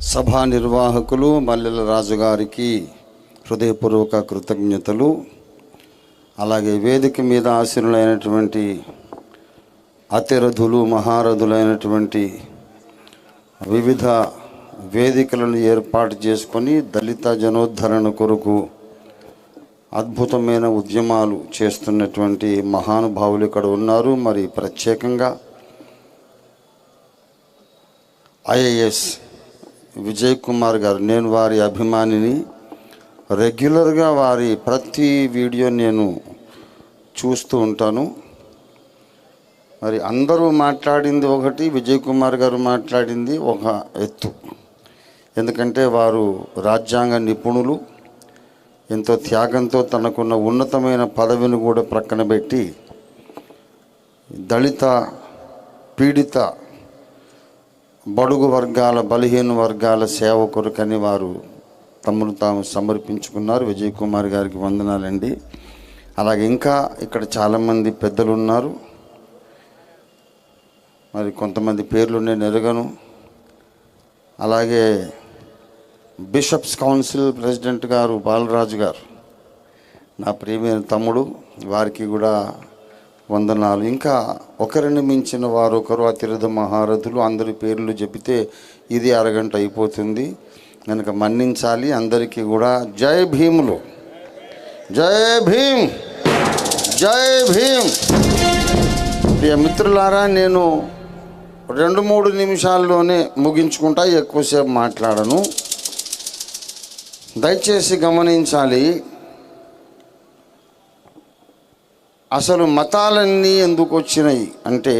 సభా నిర్వాహకులు మల్లెల రాజు గారికి హృదయపూర్వక కృతజ్ఞతలు. అలాగే వేదిక మీద ఆశీనులైనటువంటి అతిరథులు మహారథులైనటువంటి వివిధ వేదికలను ఏర్పాటు చేసుకొని దళిత జనోద్ధరణ కొరకు అద్భుతమైన ఉద్యమాలు చేస్తున్నటువంటి మహానుభావులు ఇక్కడ ఉన్నారు. మరి ప్రత్యేకంగా ఐఏఎస్ విజయ్ కుమార్ గారు, నేను వారి అభిమానిని. రెగ్యులర్గా వారి ప్రతి వీడియో నేను చూస్తూ ఉంటాను. మరి అందరూ మాట్లాడింది ఒకటి, విజయ్ కుమార్ గారు మాట్లాడింది ఒక ఎత్తు. ఎందుకంటే వారు రాజ్యాంగ నిపుణులు. ఎంతో త్యాగంతో తనకున్న ఉన్నతమైన పదవిని కూడా ప్రక్కన పెట్టి దళిత పీడిత బడుగు వర్గాల బలహీన వర్గాల సేవ కొరకని వారు తమను తాము సమర్పించుకున్నారు. విజయ్ కుమార్ గారికి వందనాలండి. అలాగే ఇంకా ఇక్కడ చాలామంది పెద్దలు ఉన్నారు. మరి కొంతమంది పేర్లు నేను ఎరగను. అలాగే బిషప్స్ కౌన్సిల్ ప్రెసిడెంట్ గారు బాలరాజు గారు, నా ప్రియమైన తమ్ముడు, వారికి కూడా వందనాలు. ఇంకా ఒకరిని మించిన వారు ఒకరు అతిరథ మహారథులు. అందరి పేర్లు చెబితే ఇది అరగంట అయిపోతుంది కనుక మన్నించాలి. అందరికీ కూడా జై భీములు, జై భీమ్, జై భీమ్. ప్రియ మిత్రులారా, నేను 2-3 నిమిషాల్లోనే ముగించుకుంటా, ఎక్కువసేపు మాట్లాడను. దయచేసి గమనించాలి. అసలు మతాలన్నీ ఎందుకు వచ్చినాయి అంటే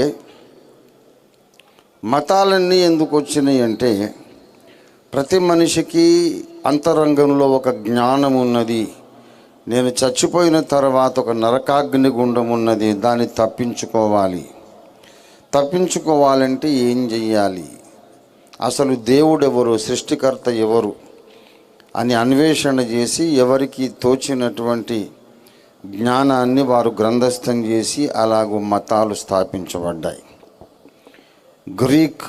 ప్రతి మనిషికి అంతరంగంలో ఒక జ్ఞానం ఉన్నది. నేను చచ్చిపోయిన తర్వాత ఒక నరకాగ్ని గుండం ఉన్నది, దాన్ని తప్పించుకోవాలంటే ఏం చెయ్యాలి, అసలు దేవుడు ఎవరు, సృష్టికర్త ఎవరు అని అన్వేషణ చేసి ఎవరికి తోచినటువంటి జ్ఞానాన్ని వారు గ్రంథస్థం చేసి అలాగూ మతాలు స్థాపించబడ్డాయి. గ్రీక్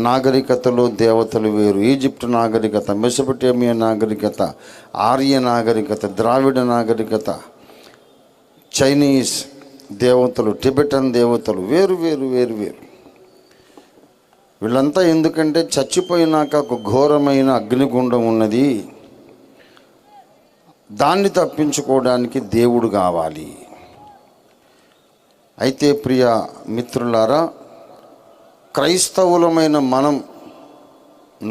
నాగరికతలో దేవతలు వేరు, ఈజిప్ట్ నాగరికత, మెసొపొటేమియా నాగరికత, ఆర్య నాగరికత, ద్రావిడ నాగరికత, చైనీస్ దేవతలు, టిబెటన్ దేవతలు వేరు వేరు వేరు వేరు. వీళ్ళంతా ఎందుకంటే చచ్చిపోయినాక ఒక ఘోరమైన అగ్నిగుండం ఉన్నది, దాన్ని తప్పించుకోవడానికి దేవుడు కావాలి. అయితే ప్రియ మిత్రులారా, క్రైస్తవులమైన మనం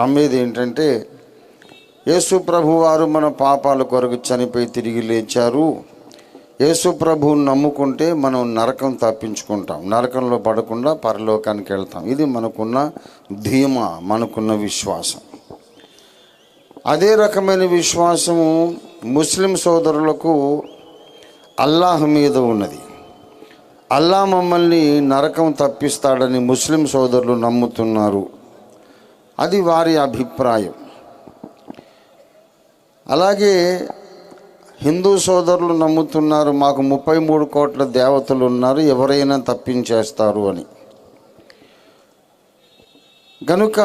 నమ్మేది ఏంటంటే యేసు ప్రభు వారు మన పాపాల కొరకు చనిపోయి తిరిగి లేచారు. యేసు ప్రభువుని నమ్ముకుంటే మనం నరకం తప్పించుకుంటాం, నరకంలో పడకుండా పరలోకానికి వెళ్తాం. ఇది మనకున్న ధీమా, మనకున్న విశ్వాసం. అదే రకమైన విశ్వాసము ముస్లిం సోదరులకు అల్లాహ్ మీద ఉన్నది. అల్లాహ్ మమ్మల్ని నరకం తప్పిస్తాడని ముస్లిం సోదరులు నమ్ముతున్నారు. అది వారి అభిప్రాయం. అలాగే హిందూ సోదరులు నమ్ముతున్నారు, మాకు 33 కోట్ల దేవతలు ఉన్నారు, ఎవరైనా తప్పించేస్తారు అని. గనుక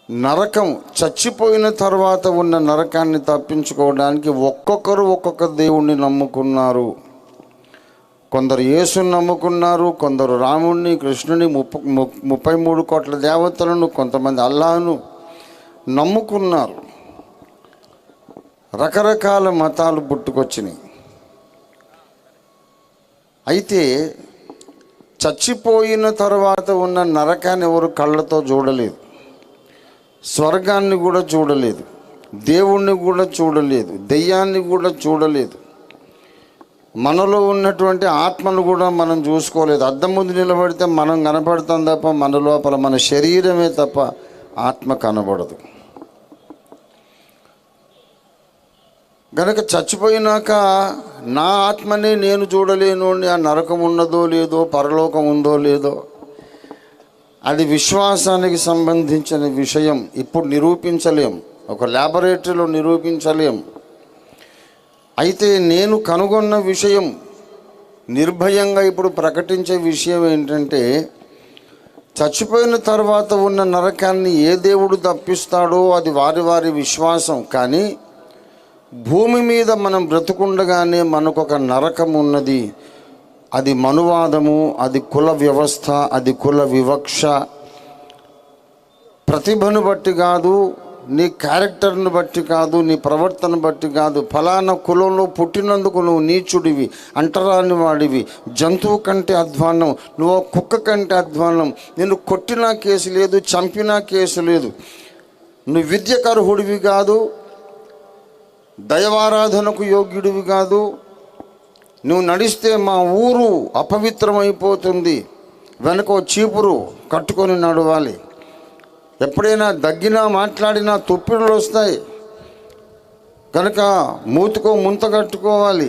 నరకం, చచ్చిపోయిన తర్వాత ఉన్న నరకాన్ని తప్పించుకోవడానికి ఒక్కొక్కరు ఒక్కొక్క దేవుణ్ణి నమ్ముకున్నారు. కొందరు యేసుని నమ్ముకున్నారు, కొందరు రాముణ్ణి, కృష్ణుని, 33 కోట్ల దేవతలను, కొంతమంది అల్లాహ్ను నమ్ముకున్నారు. రకరకాల మతాలు పుట్టుకొచ్చినాయి. అయితే చచ్చిపోయిన తర్వాత ఉన్న నరకాన్ని ఎవరు కళ్ళతో చూడలేదు, స్వర్గాన్ని కూడా చూడలేదు, దేవుణ్ణి కూడా చూడలేదు, దెయ్యాన్ని కూడా చూడలేదు, మనలో ఉన్నటువంటి ఆత్మను కూడా మనం చూసుకోలేదు. అద్దం ముందు నిలబడితే మనం కనపడతాం తప్ప మన లోపల మన శరీరమే తప్ప ఆత్మ కనబడదు. గనక చచ్చిపోయినాక నా ఆత్మనే నేను చూడలేను, ఆ నరకం ఉన్నదో లేదో, పరలోకం ఉందో లేదో, అది విశ్వాసానికి సంబంధించిన విషయం. ఇప్పుడు నిరూపించలేం, ఒక ల్యాబొరేటరీలో నిరూపించలేం. అయితే నేను కనుగొన్న విషయం, నిర్భయంగా ఇప్పుడు ప్రకటించే విషయం ఏంటంటే చచ్చిపోయిన తర్వాత ఉన్న నరకాన్ని ఏ దేవుడు తప్పిస్తాడో అది వారి వారి విశ్వాసం. కానీ భూమి మీద మనం బ్రతుకుండగానే మనకు ఒక నరకం ఉన్నది. అది మనువాదము, అది కుల వ్యవస్థ, అది కుల వివక్ష. ప్రతిభను బట్టి కాదు, నీ క్యారెక్టర్ని బట్టి కాదు, నీ ప్రవర్తన బట్టి కాదు. ఫలానా కులంలో పుట్టినందుకు నువ్వు నీచుడివి, అంటరాని వాడివి, జంతువు కంటే అధ్వాన్నం, నువ్వు కుక్క కంటే అధ్వాన్నం, నిన్ను కొట్టినా కేసు లేదు, చంపినా కేసు లేదు, నువ్వు విద్యకు అర్హుడివి కాదు, దైవారాధనకు యోగ్యుడివి కాదు, నువ్వు నడిస్తే మా ఊరు అపవిత్రమైపోతుంది, వెనక చీపురు కట్టుకొని నడవాలి, ఎప్పుడైనా దగ్గినా మాట్లాడినా తొప్పిళ్ళు వస్తాయి కనుక మూతుకో ముంత కట్టుకోవాలి,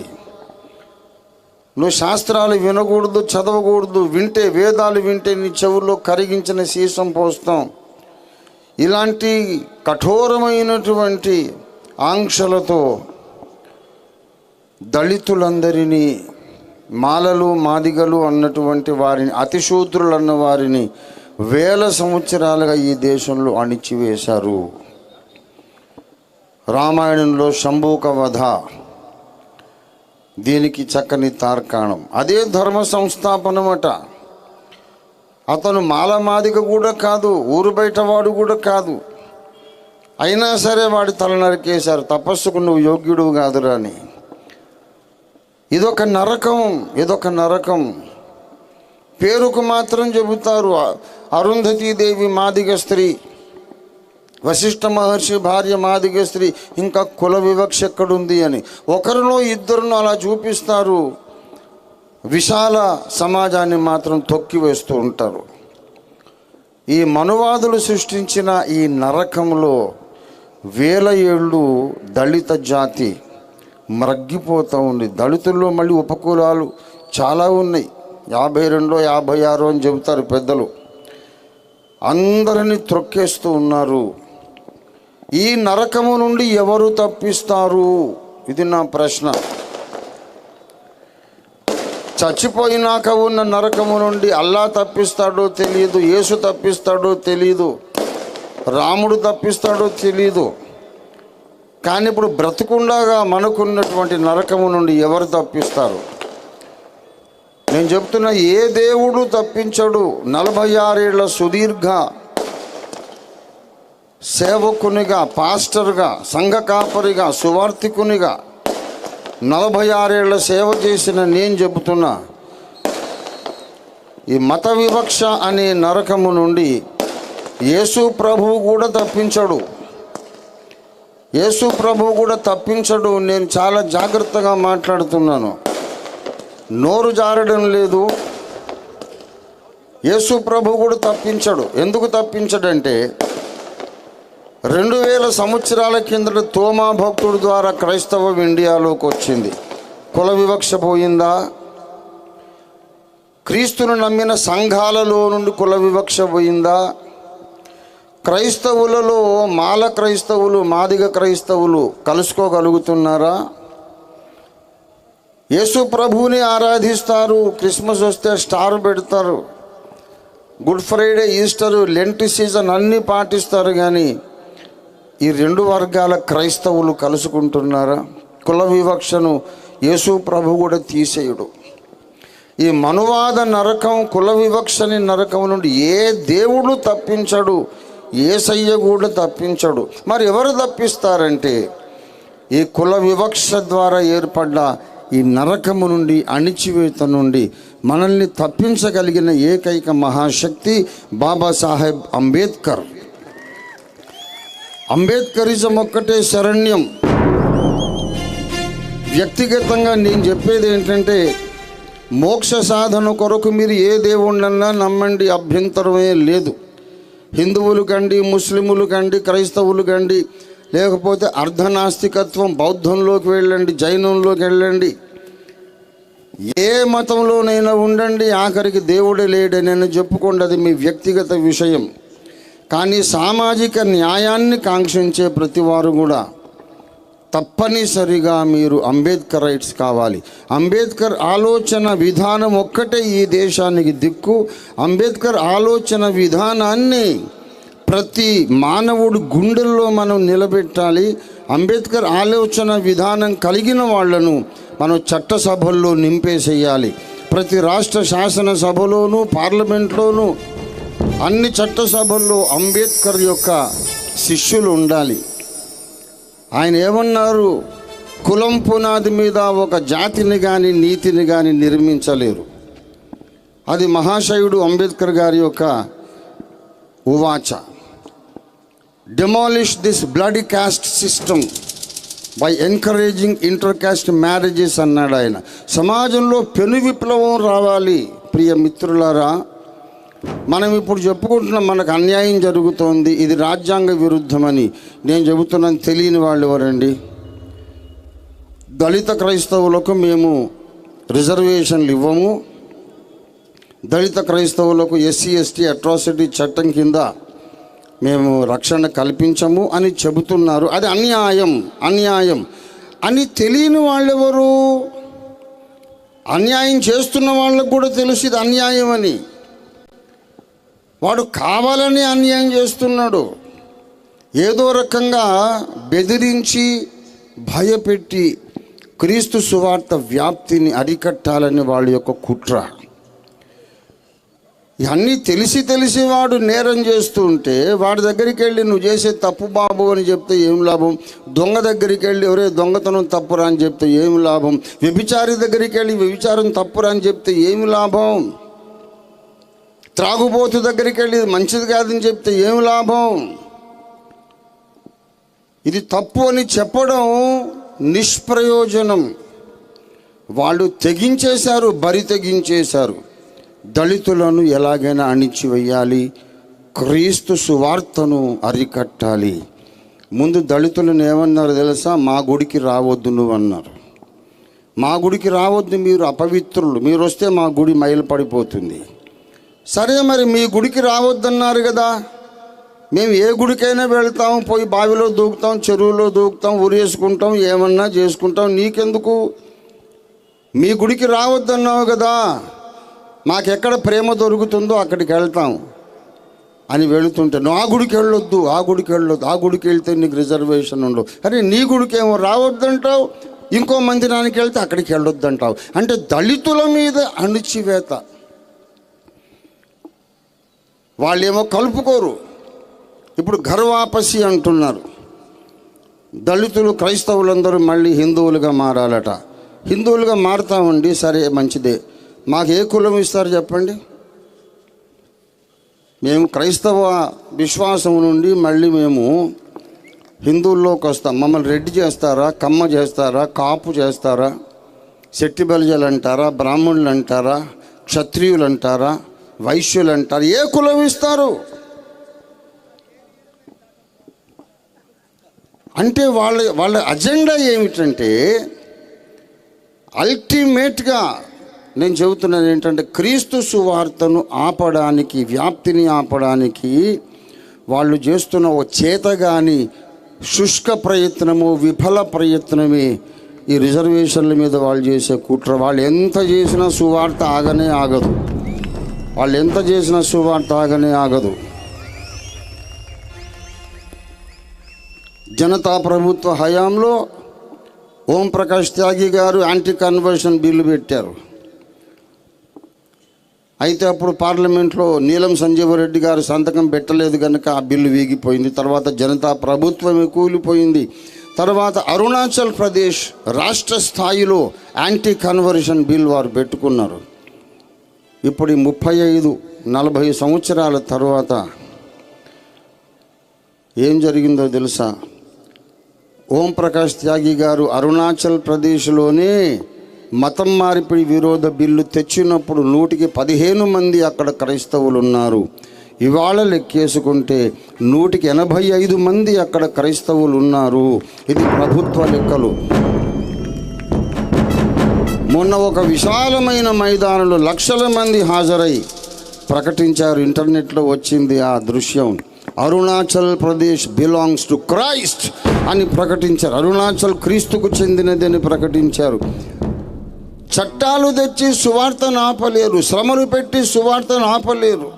నువ్వు శాస్త్రాలు వినకూడదు, చదవకూడదు, వింటే వేదాలు వింటే నీ చెవుల్లో కరిగించిన సీసం పోస్తాం. ఇలాంటి కఠోరమైనటువంటి ఆంక్షలతో దళితులందరినీ, మాలలు మాదిగలు అన్నటువంటి వారిని, అతిశూద్రులు అన్న వారిని వేల సంవత్సరాలుగా ఈ దేశంలో అణిచివేశారు. రామాయణంలో శంభూక వధ దీనికి చక్కని తార్కాణం. అదే ధర్మ సంస్థాపనమట. అతను మాలమాదిగ కూడా కాదు, ఊరు బయట వాడు కూడా కాదు, అయినా సరే వాడి తల నరికేశారు. తపస్సుకు నువ్వు యోగ్యుడు కాదురా అని. ఇదొక నరకం, ఇదొక నరకం. పేరుకు మాత్రం చెబుతారు అరుంధతీదేవి మాదిగ స్త్రీ, వశిష్ఠ మహర్షి భార్య మాదిగ స్త్రీ, ఇంకా కుల వివక్ష ఎక్కడుంది అని. ఒకరిలో ఇద్దరును అలా చూపిస్తారు, విశాల సమాజాన్ని మాత్రం తొక్కివేస్తూ ఉంటారు. ఈ మనువాదులు సృష్టించిన ఈ నరకంలో వేల ఏళ్ళు దళిత జాతి మ్రగ్గిపోతూ ఉంది. దళితుల్లో మళ్ళీ ఉపకులాలు చాలా ఉన్నాయి, 52 56 అని చెబుతారు పెద్దలు. అందరినీ త్రొక్కేస్తూ ఉన్నారు. ఈ నరకము నుండి ఎవరు తప్పిస్తారు? ఇది నా ప్రశ్న. చచ్చిపోయినాక ఉన్న నరకము నుండి అల్లా తప్పిస్తాడో తెలియదు, యేసు తప్పిస్తాడో తెలియదు, రాముడు తప్పిస్తాడో తెలియదు. కానీ ఇప్పుడు బ్రతుకుండగా మనకున్నటువంటి నరకము నుండి ఎవరు తప్పిస్తారు? నేను చెప్తున్నా, ఏ దేవుడు తప్పించడు. 46 ఏళ్ల సుదీర్ఘ సేవకునిగా, పాస్టర్గా, సంఘ కాపరిగా, సువార్థికునిగా 46 ఏళ్ల సేవ చేసిన నేను చెబుతున్నా, ఈ మత వివక్ష అనే నరకము నుండి యేసు ప్రభువు కూడా తప్పించడు. యేసు ప్రభువు కూడా తప్పించడు. నేను చాలా జాగ్రత్తగా మాట్లాడుతున్నాను, నోరు జారడం లేదు. యేసు ప్రభు కూడా తప్పించడు. ఎందుకు తప్పించడంటే 2000 సంవత్సరాల కిందట తోమా భక్తుడి ద్వారా క్రైస్తవం ఇండియాలోకి వచ్చింది. కుల వివక్ష పోయిందా? క్రీస్తును నమ్మిన సంఘాలలో నుండి కుల వివక్ష పోయిందా? క్రైస్తవులలో మాల క్రైస్తవులు, మాదిగ క్రైస్తవులు కలుసుకోగలుగుతున్నారా? యేసు ప్రభువుని ఆరాధిస్తారు, క్రిస్మస్ వస్తే స్టార్ పెడతారు, Good Friday, Easter, Lent season అన్నీ పాటిస్తారు. కానీ ఈ 2 వర్గాల క్రైస్తవులు కలుసుకుంటున్నారా? కుల వివక్షను యేసు ప్రభు కూడా తీసేయుడు. ఈ మనువాద నరకం, కుల వివక్షని నరకం నుండి ఏ దేవుడు తప్పించడు, యేసయ్య కూడా తప్పించడు. మరి ఎవరు తప్పిస్తారంటే ఈ కుల వివక్ష ద్వారా ఏర్పడ్డ ఈ నరకము నుండి, అణిచివేత నుండి మనల్ని తప్పించగలిగిన ఏకైక మహాశక్తి బాబాసాహెబ్ అంబేద్కర్. అంబేద్కరిజం ఒక్కటే శరణ్యం. వ్యక్తిగతంగా నేను చెప్పేది ఏంటంటే, మోక్ష సాధన కొరకు మీరు ఏ దేవుణ్ణన్నా నమ్మండి, అభ్యంతరమే లేదు. హిందువులు కండి, ముస్లిములు కండి, క్రైస్తవులు కండి, లేకపోతే అర్ధనాస్తికత్వం బౌద్ధంలోకి వెళ్ళండి, జైనంలోకి వెళ్ళండి, ఏ మతంలోనైనా ఉండండి, ఆఖరికి దేవుడే లేడని చెప్పుకోండి, అది మీ వ్యక్తిగత విషయం. కానీ సామాజిక న్యాయాన్ని కాంక్షించే ప్రతివారు కూడా తప్పనిసరిగా మీరు అంబేద్కరైట్స్ కావాలి. అంబేద్కర్ ఆలోచన విధానం ఒక్కటే ఈ దేశానికి దిక్కు. అంబేద్కర్ ఆలోచన విధానాన్ని ప్రతి మానవుడు గుండెల్లో మనం నిలబెట్టాలి. అంబేద్కర్ ఆలోచన విధానం కలిగిన వాళ్లను మనం చట్టసభల్లో నింపేసేయాలి. ప్రతి రాష్ట్ర శాసనసభలోనూ పార్లమెంట్లోనూ అన్ని చట్టసభల్లో అంబేద్కర్ యొక్క శిష్యులు ఉండాలి. ఆయన ఏమన్నారు? కులం పునాది మీద ఒక జాతిని కానీ నీతిని కానీ నిర్మించలేరు. అది మహాశయుడు అంబేద్కర్ గారి యొక్క ఉవాచ. Demolish this bloody cost system by encouraging inter caste marriages అన్నాడు ఆయన. సమాజంలో పెను విప్లవం రావాలి. ప్రియ మిత్రులారా, మనం ఇప్పుడు చెప్పుకుంటున్నాం మనకు అన్యాయం జరుగుతోంది, ఇది రాజ్యాంగ విరుద్ధమని. నేను చెబుతున్నాను, తెలియని వాళ్ళు ఎవరండి? దళిత క్రైస్తవులకు మేము రిజర్వేషన్లు ఇవ్వము, దళిత క్రైస్తవులకు ఎస్సీ ఎస్టీ అట్రాసిటీ చట్టం కింద మేము రక్షణ కల్పించము అని చెబుతున్నారు. అది అన్యాయం అన్యాయం అని తెలియని వాళ్ళెవరు? అన్యాయం చేస్తున్న వాళ్ళకు కూడా తెలుసు ఇది అన్యాయం అని. వాడు కావాలని అన్యాయం చేస్తున్నాడు. ఏదో రకంగా బెదిరించి భయపెట్టి క్రీస్తు సువార్త వ్యాప్తిని అరికట్టాలని వాళ్ళ యొక్క కుట్ర. ఇవన్నీ తెలిసి వాడు నేరం చేస్తూ ఉంటే వాడి దగ్గరికి వెళ్ళి నువ్వు చేసే తప్పు బాబు అని చెప్తే ఏం లాభం? దొంగ దగ్గరికి వెళ్ళి ఎవరే దొంగతనం తప్పురా అని చెప్తే ఏమి లాభం? వ్యభిచారి దగ్గరికి వెళ్ళి వ్యభిచారం తప్పురా అని చెప్తే ఏమి లాభం? త్రాగుబోతు దగ్గరికి వెళ్ళి మంచిది కాదని చెప్తే ఏమి లాభం? ఇది తప్పు అని చెప్పడం నిష్ప్రయోజనం. వాళ్ళు తెగించేశారు, బరి తెగించేశారు. దళితులను ఎలాగైనా అణిచివేయాలి, క్రీస్తు సువార్తను అరికట్టాలి. ముందు దళితులను ఏమన్నారు తెలుసా? మా గుడికి రావద్దు నువ్వు అన్నారు. మా గుడికి రావద్దు, మీరు అపవిత్రులు, మీరు వస్తే మా గుడి మైలుపడిపోతుంది. సరే, మరి మీ గుడికి రావద్దన్నారు కదా, మేము ఏ గుడికైనా వెళ్తాం, పోయి బావిలో దూకుతాం, చెరువులో దూకుతాం, ఉరేసుకుంటాం, ఏమన్నా చేసుకుంటాం, నీకెందుకు? మీ గుడికి రావద్దన్నావు కదా, మాకెక్కడ ప్రేమ దొరుకుతుందో అక్కడికి వెళ్తాం అని వెళుతుంటే నువ్వు ఆ గుడికి వెళ్ళొద్దు, ఆ గుడికి వెళ్ళొద్దు, ఆ గుడికి వెళ్తే నీకు రిజర్వేషన్ ఉండవు. అరే నీ గుడికి ఏమో రావద్దంటావు, ఇంకో మందిరానికి వెళ్తే అక్కడికి వెళ్ళొద్దంటావు. అంటే దళితుల మీద అణిచివేత. వాళ్ళేమో కలుపుకోరు. ఇప్పుడు ఘర్వాపసి అంటున్నారు. దళితులు క్రైస్తవులందరూ మళ్ళీ హిందువులుగా మారాలట. హిందువులుగా మారుతామండి, సరే మంచిదే. మాకు ఏ కులం ఇస్తారు చెప్పండి? మేము క్రైస్తవ విశ్వాసం నుండి మళ్ళీ మేము హిందువుల్లోకి వస్తాం. మమ్మల్ని రెడ్డి చేస్తారా, కమ్మ చేస్తారా, కాపు చేస్తారా, శెట్టి బలిజలు అంటారా, బ్రాహ్మణులు అంటారా, క్షత్రియులు అంటారా, వైశ్యులు అంటారు? ఏ కులం ఇస్తారు? అంటే వాళ్ళ అజెండా ఏమిటంటే, అల్టిమేట్గా నేను చెబుతున్నాను ఏంటంటే, క్రీస్తు సువార్తను ఆపడానికి, వ్యాప్తిని ఆపడానికి వాళ్ళు చేస్తున్న ఓ చేతగాని శుష్క ప్రయత్నము, విఫల ప్రయత్నమే ఈ రిజర్వేషన్ల మీద వాళ్ళు చేసే కుట్ర. వాళ్ళు ఎంత చేసినా సువార్త ఆగనే ఆగదు. వాళ్ళు ఎంత చేసినా సువార్త ఆగనే ఆగదు. జనతా ప్రభుత్వ హయాంలో ఓం ప్రకాష్ త్యాగి గారు యాంటీ కన్వర్షన్ బిల్లు పెట్టారు. అయితే అప్పుడు పార్లమెంట్లో నీలం సంజీవరెడ్డి గారు సంతకం పెట్టలేదు కనుక ఆ బిల్లు వీగిపోయింది. తర్వాత జనతా ప్రభుత్వమే కూలిపోయింది. తర్వాత అరుణాచల్ ప్రదేశ్ రాష్ట్ర స్థాయిలో యాంటీ కన్వర్షన్ బిల్ వారు పెట్టుకున్నారు. ఇప్పుడు 35-40 సంవత్సరాల తర్వాత ఏం జరిగిందో తెలుసా? ఓం ప్రకాష్ త్యాగి గారు అరుణాచల్ ప్రదేశ్లోనే మతం మార్పిడి విరోధ బిల్లు తెచ్చినప్పుడు 115 మంది అక్కడ క్రైస్తవులు ఉన్నారు. ఇవాళ లెక్కేసుకుంటే 185 మంది అక్కడ క్రైస్తవులు ఉన్నారు. ఇది ప్రభుత్వ లెక్కలు. మొన్న ఒక విశాలమైన మైదానంలో లక్షల మంది హాజరై ప్రకటించారు. ఇంటర్నెట్లో వచ్చింది ఆ దృశ్యం. Arunachal Pradesh belongs to Christ అని ప్రకటించారు. అరుణాచల్ క్రీస్తుకు చెందినది అని ప్రకటించారు. చట్టాలు తెచ్చి సువార్తను ఆపలేరు, శ్రమలు పెట్టి సువార్తను ఆపలేరు,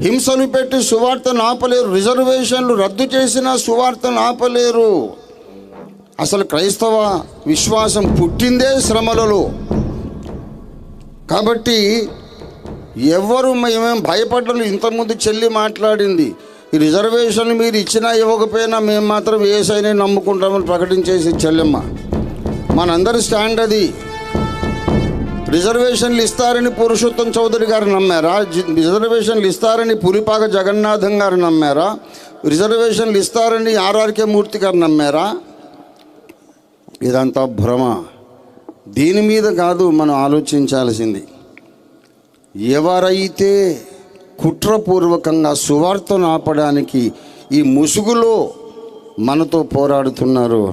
హింసలు పెట్టి సువార్తను ఆపలేరు, రిజర్వేషన్లు రద్దు చేసిన సువార్తను ఆపలేరు. అసలు క్రైస్తవ విశ్వాసం పుట్టిందే శ్రమలలో. కాబట్టి ఎవరు మేమేం భయపడ్డలు. ఇంతకుముందు చెల్లి మాట్లాడింది, ఈ రిజర్వేషన్లు మీరు ఇచ్చినా ఇవ్వకపోయినా మేము మాత్రం యేసయ్యనే నమ్ముకుంటామని ప్రకటించేసి చెల్లెమ్మ. మనందరి స్టాండ్ అది. రిజర్వేషన్లు ఇస్తారని పురుషోత్తం చౌదరి గారు నమ్మారా? రిజర్వేషన్లు ఇస్తారని పులిపాక జగన్నాథం గారు నమ్మారా? రిజర్వేషన్లు ఇస్తారని ఆర్ఆర్కే మూర్తి గారు నమ్మారా? ఇదంతా భ్రమ. దీని మీద కాదు మనం ఆలోచించాల్సింది. ఎవరైతే కుట్రపూర్వకంగా సువార్తను ఆపడానికి ఈ ముసుగులో మనతో పోరాడుతున్నారో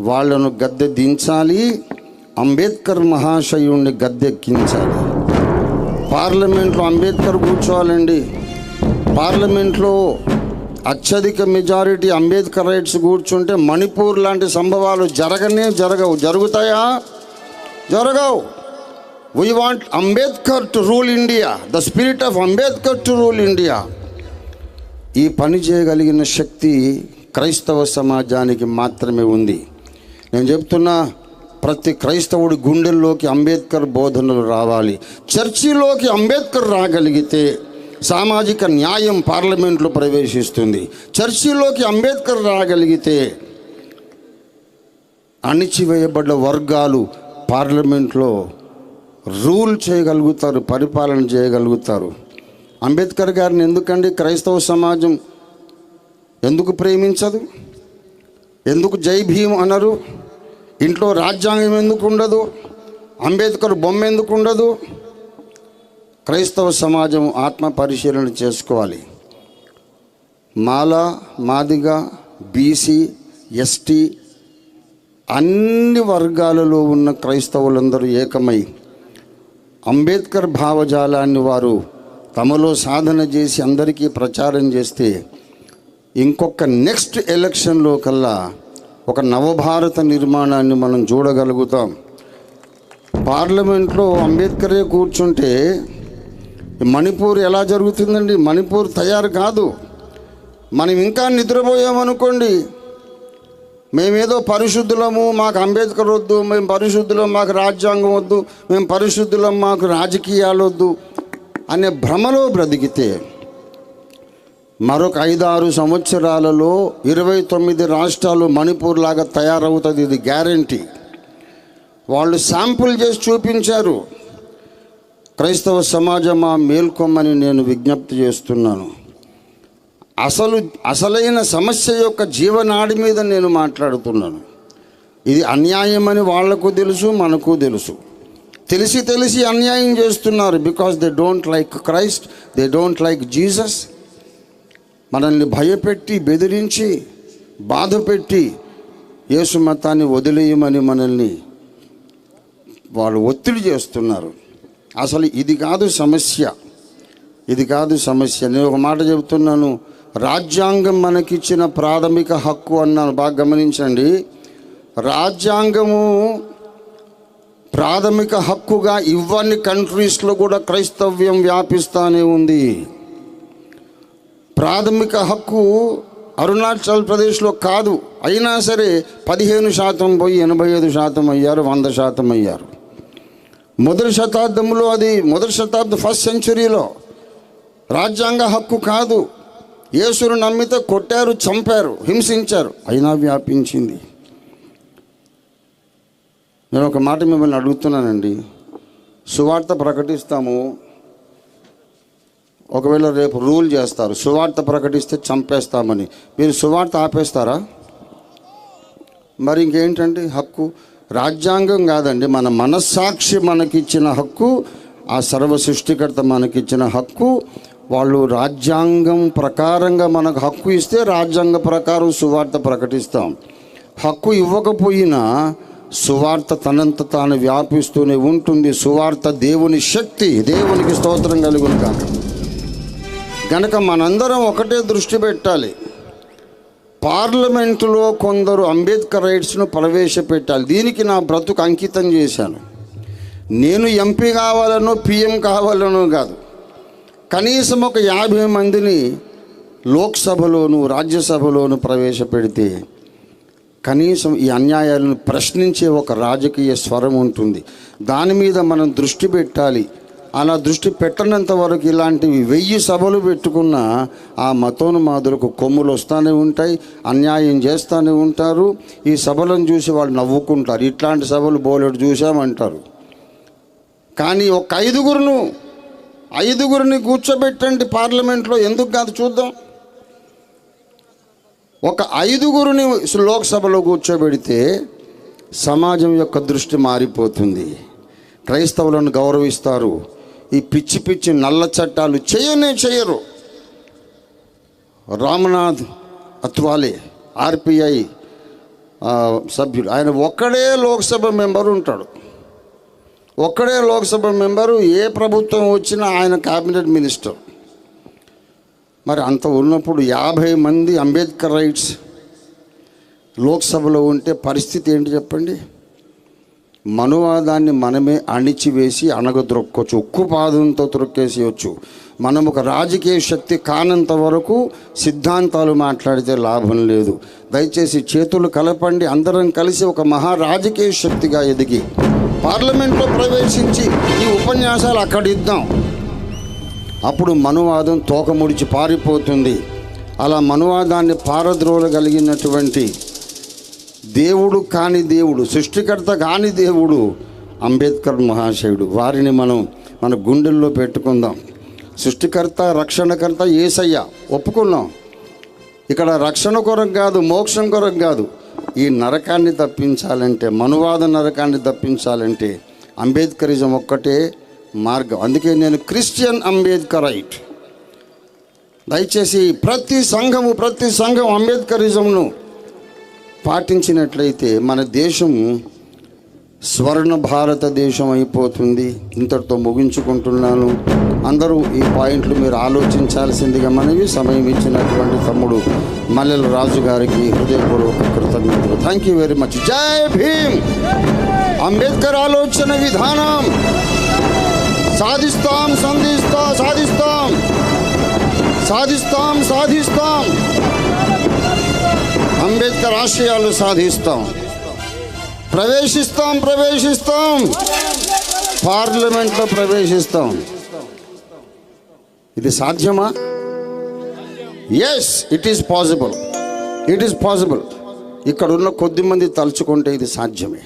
వాళ్ళను గద్దె దించాలి. అంబేద్కర్ మహాశయుణ్ణి గద్దెక్కించాలి. పార్లమెంట్లో అంబేద్కర్ కూర్చోవాలండి. పార్లమెంట్లో అత్యధిక మెజారిటీ అంబేద్కర్ రైట్స్ కూర్చుంటే మణిపూర్ లాంటి సంభవాలు జరగవు. జరుగుతాయా? జరగవు. We want Ambedkar to rule India, the spirit of Ambedkar to rule India. ఈ పని చేయగలిగిన శక్తి క్రైస్తవ సమాజానికి మాత్రమే ఉంది. నేను చెప్తున్నా, ప్రతి క్రైస్తవుడి గుండెల్లోకి అంబేద్కర్ బోధనలు రావాలి. చర్చిలోకి అంబేద్కర్ రాగలిగితే సామాజిక న్యాయం పార్లమెంట్లో ప్రవేశిస్తుంది. చర్చిలోకి అంబేద్కర్ రాగలిగితే అణిచివేయబడ్డ వర్గాలు పార్లమెంట్లో రూల్ చేయగలుగుతారు, పరిపాలన చేయగలుగుతారు. అంబేద్కర్ గారిని ఎందుకండి క్రైస్తవ సమాజం ఎందుకు ప్రేమించదు? ఎందుకు జై భీమ్ అనరు? ఇంట్లో రాజ్యాంగం ఎందుకు ఉండదు? అంబేద్కర్ బొమ్మ ఎందుకు ఉండదు? క్రైస్తవ సమాజం ఆత్మ పరిశీలన చేసుకోవాలి. మాల, మాదిగ, బీసీ, ఎస్టీ అన్ని వర్గాలలో ఉన్న క్రైస్తవులందరూ ఏకమై అంబేద్కర్ భావజాలాన్ని వారు తమలో సాధన చేసి అందరికీ ప్రచారం చేస్తే ఇంకొక నెక్స్ట్ ఎలక్షన్లో కల్లా ఒక నవభారత నిర్మాణాన్ని మనం చూడగలుగుతాం. పార్లమెంట్లో అంబేద్కరే కూర్చుంటే మణిపూర్ ఎలా జరుగుతుందండి? మణిపూర్ తయారు కాదు. మనం ఇంకా నిద్రపోయామనుకోండి, మేమేదో పరిశుద్ధులము, మాకు అంబేద్కర్ వద్దు, మేము పరిశుద్ధులం, మాకు రాజ్యాంగం వద్దు, మేము పరిశుద్ధులం, మాకు రాజకీయాలు వద్దు అనే భ్రమలో బ్రతికితే మరొక 5-6 సంవత్సరాలలో 29 రాష్ట్రాలు మణిపూర్ లాగా తయారవుతుంది. ఇది గ్యారంటీ. వాళ్ళు శాంపుల్ చేసి చూపించారు. క్రైస్తవ సమాజమా మేల్కొమ్మని నేను విజ్ఞప్తి చేస్తున్నాను. అసలైన సమస్య యొక్క జీవనాడి మీద నేను మాట్లాడుతున్నాను. ఇది అన్యాయమని వాళ్లకు తెలుసు, మనకు తెలుసు. తెలిసి అన్యాయం చేస్తున్నారు. Because they don't like Christ, they don't like Jesus. మనల్ని భయపెట్టి, బెదిరించి, బాధపెట్టి యేసు మతాన్ని వదిలేయమని మనల్ని వాళ్ళు ఒత్తిడి చేస్తున్నారు. అసలు ఇది కాదు సమస్య, ఇది కాదు సమస్య. నేను ఒక మాట చెబుతున్నాను. రాజ్యాంగం మనకిచ్చిన ప్రాథమిక హక్కు అన్నాను, బాగా గమనించండి. రాజ్యాంగము ప్రాథమిక హక్కుగా ఇవ్వని కంట్రీస్లో కూడా క్రైస్తవ్యం వ్యాపిస్తూనే ఉంది. ప్రాథమిక హక్కు అరుణాచల్ ప్రదేశ్లో కాదు. అయినా సరే 15% పోయి 85% అయ్యారు, 100% అయ్యారు. మొదటి శతాబ్దంలో, అది మొదటి శతాబ్దం, ఫస్ట్ సెంచరీలో రాజ్యాంగ హక్కు కాదు. యేసును నమ్మితే కొట్టారు, చంపారు, హింసించారు, అయినా వ్యాపించింది. నేను ఒక మాట మిమ్మల్ని అడుగుతున్నానండి. సువార్త ప్రకటిస్తాము, ఒకవేళ రేపు రూల్ చేస్తారు, సువార్త ప్రకటిస్తే చంపేస్తామని. మీరు సువార్త ఆపేస్తారా? మరి ఇంకేంటండి హక్కు? రాజ్యాంగం కాదండి, మన మనస్సాక్షి మనకిచ్చిన హక్కు, ఆ సర్వ సృష్టికర్త మనకిచ్చిన హక్కు. వాళ్ళు రాజ్యాంగం ప్రకారంగా మనకు హక్కు ఇస్తే రాజ్యాంగ ప్రకారం సువార్త ప్రకటిస్తాం. హక్కు ఇవ్వకపోయినా సువార్త తనంత తాను వ్యాపిస్తూనే ఉంటుంది. సువార్త దేవుని శక్తి. దేవునికి స్తోత్రం కలుగును కాక. గనక మనందరం ఒకటే దృష్టి పెట్టాలి. పార్లమెంటులో కొందరు అంబేద్కర్ రైట్స్ను ప్రవేశపెట్టాలి. దీనికి నా బ్రతుకు అంకితం చేశాను. నేను ఎంపీ కావాలనో పిఎం కావాలనో కాదు, కనీసం ఒక 50 మందిని లోక్సభలోను రాజ్యసభలోను ప్రవేశపెడితే కనీసం ఈ అన్యాయాలను ప్రశ్నించే ఒక రాజకీయ స్వరం ఉంటుంది. దాని మీద మనం దృష్టి పెట్టాలి. అలా దృష్టి పెట్టనంత వరకు ఇలాంటివి 1000 సభలు పెట్టుకున్న ఆ మతోన్మాదులకు కొమ్ములు వస్తూనే ఉంటాయి, అన్యాయం చేస్తూనే ఉంటారు. ఈ సభలను చూసి వాళ్ళు నవ్వుకుంటారు. ఇట్లాంటి సభలు బోలెడు చూసామంటారు. కానీ ఒక 5గురిని కూర్చోబెట్టండి పార్లమెంట్లో, ఎందుకు కాదు చూద్దాం. ఒక 5గురిని లోక్సభలో కూర్చోబెడితే సమాజం యొక్క దృష్టి మారిపోతుంది. క్రైస్తవులను గౌరవిస్తారు. ఈ పిచ్చి పిచ్చి నల్ల చట్టాలు చేయరు. రామ్నాథ్ అత్వాలే ఆర్పిఐ సభ్యుడు, ఆయన ఒక్కడే లోక్సభ మెంబరు ఉంటాడు. ఒక్కడే లోక్సభ మెంబరు. ఏ ప్రభుత్వం వచ్చినా ఆయన క్యాబినెట్ మినిస్టర్. మరి అంత ఉన్నప్పుడు 50 మంది అంబేద్కర్ రైట్స్ లోక్సభలో ఉంటే పరిస్థితి ఏంటి చెప్పండి. మనువాదాన్ని మనమే అణిచివేసి అణగద్రొక్కొచ్చు, ఉక్కుపాదంతో త్రొక్కేసేయచ్చు. మనం ఒక రాజకీయ శక్తి కానంత వరకు సిద్ధాంతాలు మాట్లాడితే లాభం లేదు. దయచేసి చేతులు కలపండి, అందరం కలిసి ఒక మహా రాజకీయ శక్తిగా ఎదిగి పార్లమెంట్లో ప్రవేశించి ఈ ఉపన్యాసాలు అక్కడ ఇద్దాం. అప్పుడు మనువాదం తోక ముడిచి పారిపోతుంది. అలా మనువాదాన్ని పారద్రోలగలిగినటువంటి దేవుడు కాని దేవుడు, సృష్టికర్త కాని దేవుడు అంబేద్కర్ మహాశయుడు. వారిని మనం మన గుండెల్లో పెట్టుకుందాం. సృష్టికర్త రక్షణకర్త యేసయ్య ఒప్పుకున్నాం. ఇక్కడ రక్షణ కొరకు కాదు, మోక్షం కొరకు కాదు, ఈ నరకాన్ని తప్పించాలంటే, మనువాద నరకాన్ని తప్పించాలంటే అంబేద్కరిజం ఒక్కటే మార్గం. అందుకే నేను క్రిస్టియన్ అంబేద్కరైట్. దయచేసి ప్రతి సంఘం అంబేద్కరిజంను పాటించినట్లయితే మన దేశం స్వర్ణ భారతదేశం అయిపోతుంది. ఇంతటితో ముగించుకుంటున్నాను. అందరూ ఈ పాయింట్లు మీరు ఆలోచించాల్సిందిగా మనవి. సమయం ఇచ్చినటువంటి తమ్ముడు మల్లెల రాజు గారికి హృదయపూర్వక కృతజ్ఞతలు. Thank you very much. జై భీమ్. అంబేద్కర్ ఆలోచన విధానం సాధిస్తాం, సాధిస్తాం. అంబేద్కర్ ఆశయాలు సాధిస్తాం. ప్రవేశిస్తాం, పార్లమెంట్లో ప్రవేశిస్తాం. ఇది సాధ్యమా? Yes, it is possible. ఇక్కడ ఉన్న కొద్దిమంది తలుచుకుంటే ఇది సాధ్యమే.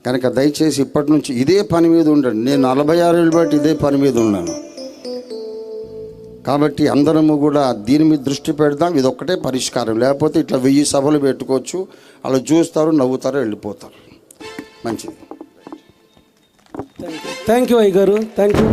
కనుక దయచేసి ఇప్పటి నుంచి ఇదే పని మీద ఉండండి. నేను 46 ఏళ్ళు బట్టి ఇదే పని మీద ఉన్నాను. కాబట్టి అందరము కూడా దీని మీద దృష్టి పెడదాం. ఇది ఒక్కటే పరిష్కారం. లేకపోతే ఇట్లా 1000 సభలు పెట్టుకోవచ్చు. అలా చూస్తారు, నవ్వుతారు, వెళ్ళిపోతారు. మంచిది. థ్యాంక్ యూ అయ్య గారు. Thank you.